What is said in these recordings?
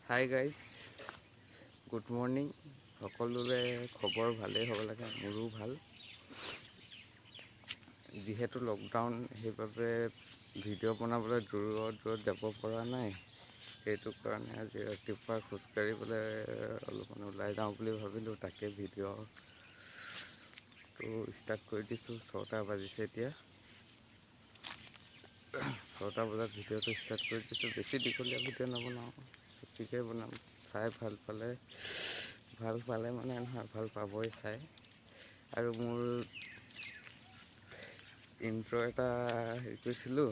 Hi guys, good morning. সকলোৰে খবৰ ভালেই হ'ব লাগে, মোৰো ভাল। যিহেতু লকডাউন, সেইবাবে ভিডিঅ' বনাবলৈ দূৰত যাব পৰা নাই। সেইটো কাৰণে আজি ৰাতিপুৱা খোজকাঢ়িবলৈ অলপমান ওলাই যাওঁ বুলি ভাবিলোঁ। তাকে ভিডিঅ'টো ষ্টাৰ্ট কৰি দিছোঁ। 6টা বাজিছে এতিয়া। 6টা বজাত ভিডিঅ'টো ষ্টাৰ্ট কৰি দিছোঁ। বেছি দীঘলীয়া ভিডিঅ' নবনাওঁ, ছুটিকৈ বনাম। চাই ভাল পালে মানে নহয়, ভাল পাবই চাই। আৰু মোৰ ইণ্ট্ৰ' এটা হেৰি কৰিছিলোঁ,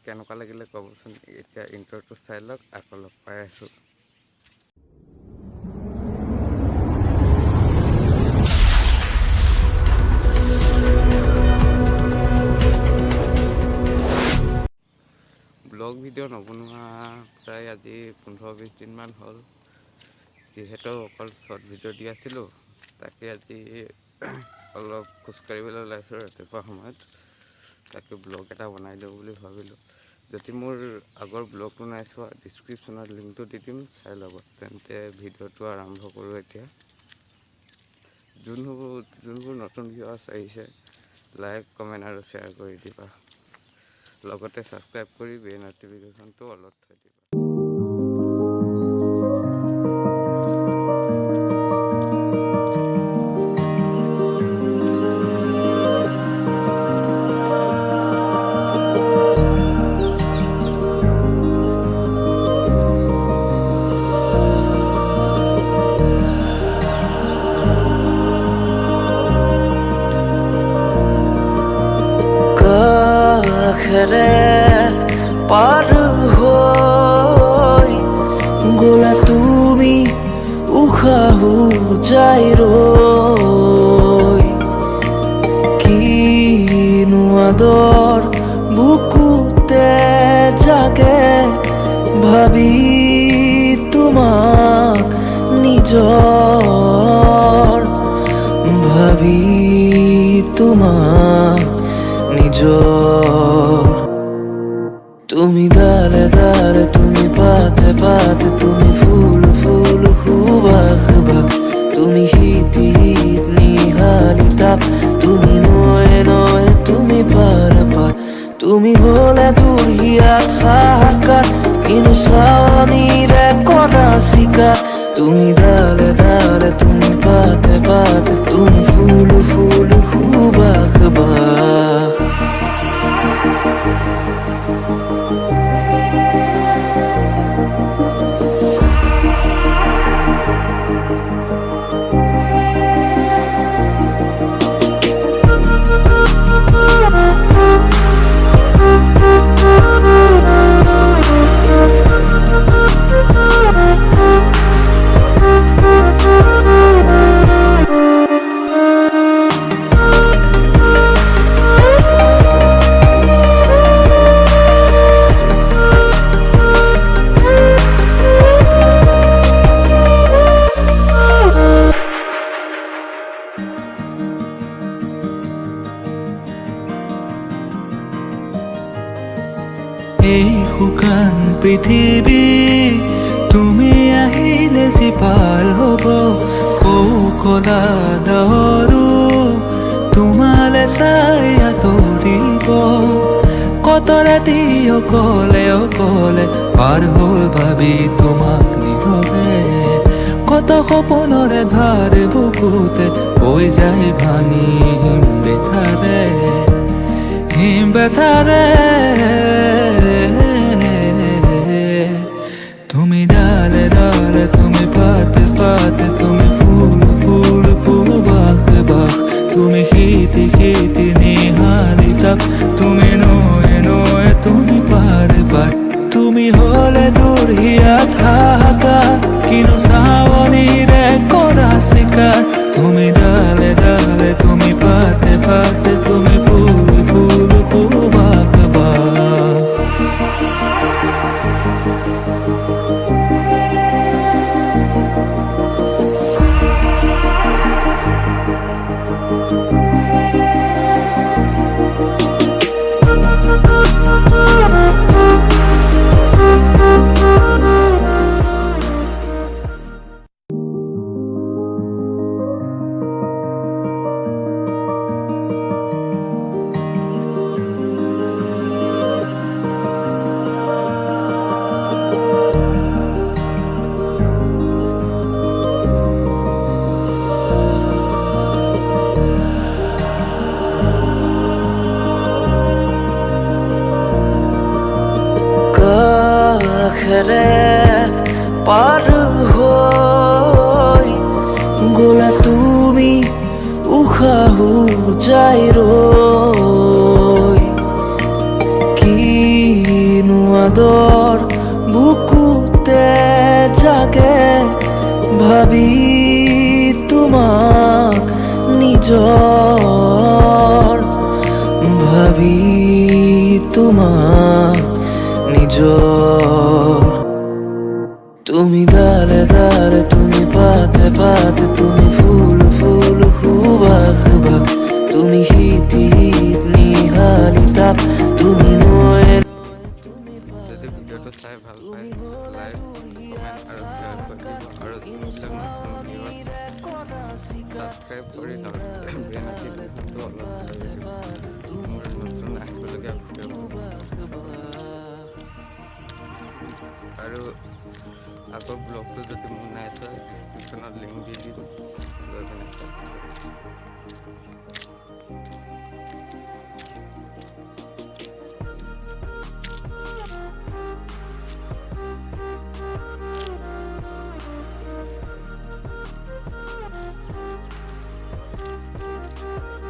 কেনেকুৱা লাগিলে ক'বচোন। এতিয়া ইণ্ট্ৰ'টো চাই লওক, আকৌ লগ পাই আছোঁ। ব্লগ ভিডিঅ' নবনোৱা প্ৰায় আজি 15-20 দিনমান হ'ল। যিহেতু অকল শ্বৰ্ট ভিডিঅ' দি আছিলোঁ, তাকে আজি অলপ খোজকাঢ়িবলৈ ওলাইছোঁ ৰাতিপুৱা সময়ত। তাকে ব্লগ এটা বনাই দিওঁ বুলি ভাবিলোঁ। যদি মোৰ আগৰ ব্লগটো নাই চোৱা, ডিছক্ৰিপশ্যনত লিংকটো দি দিম, চাই ল'ব। তেন্তে ভিডিঅ'টো আৰম্ভ কৰোঁ এতিয়া। যোনবোৰ নতুন ভিউৱাৰ্ছ আহিছে, লাইক, কমেণ্ট আৰু শ্বেয়াৰ কৰি দিবা। লগতে ছাবস্ক্ৰাইব কৰি বেল ন'টিফিকেশ্যনটো অলত থৈ দিবা। কাষেৰে পাৰ হৈ গ'লা তুমি, উশাহো যাই ৰৈ। কিনো আদৰ বুকুতে জাগে, ভাবি তোমাক নিজৰ, ভাবি তোমাক নিজৰ। তুমি ডালে ডালে, তুমি পাতে পাতে, তুমি ফুল ফুল সুবাস বাস। তুমি শীতি শীত নিহালি তাপ, তুমি নয়ে নয়ে, তুমি পাৰ পাৰ। তুমি হলে দুৰ্হিয়াত হাহাকাৰ, কিনো চাৱনিৰে কৰা চিকাৰ। তুমি ডালে ডালে, তুমি পাতে পাতে, তুমি ফুল ফুল সুবাস বাস। এই শুকান পৃথিৱী তুমি আহিলে যি ভাল হ'ব। কলা ডাৱৰো তোমালে চাই আঁতৰিব। কত ৰাতি অকলে অকলে পাৰ হ'ল ভাবি তোমাক নীৰৱে। কত সপোনৰে ধাৰ বুকুতে বৈ যায় ভাঙি হিম বেথাৰে, হিম বেথাৰে। তুমি ডালে ডালে, তুমি পাতে পাতে, তুমি ফুল ফুল সুবাস বাস। তুমি শীতি শীতি নিহালি তাপ, তুমি নয়ে নয়ে, তুমি পাৰ পাৰ। তুমি হলে দুৰ্হিয়াত হাহাকাৰ, কিনো চাৱনিৰে কৰা চিকাৰ। তুমি ডালে ডালে, তুমি পাতে পাতে, তুমি ফুল ফুল সুবাস বাস। পথেৰে পাৰ হৈ গ'লা তুমি উশাহো যাই ৰৈ কিনো আদৰ বুকুতে জাগে ভাবি তোমাক নিজৰ ভাবি তোমাক নিজৰ তুমি ডালে ডালে তুমি পাতে পাতে তুমি ফুল ফুল সুবাস বাস তুমি শীত শীত নিহালি তাপ তুমি নয়ে যদি ভিডিঅ'টো চাই ভাল পায় লাইক কমেণ্ট আৰু শ্বেয়াৰ কৰি দিব আৰু যোনবিলাক নতুন ভিডিঅ' ছাবস্ক্ৰাইব কৰি বেল নটিফিকেশ্যনটো অলপ ধৰি দিব মোৰ নতুন আহিবলগীয়া ভিডিঅ'বোৰ আৰু আগৰ ব্লগটো যদি মোৰ নাই চোৱা ডিছক্ৰিপশ্যনত লিংক দি দিম গৈ পেলাই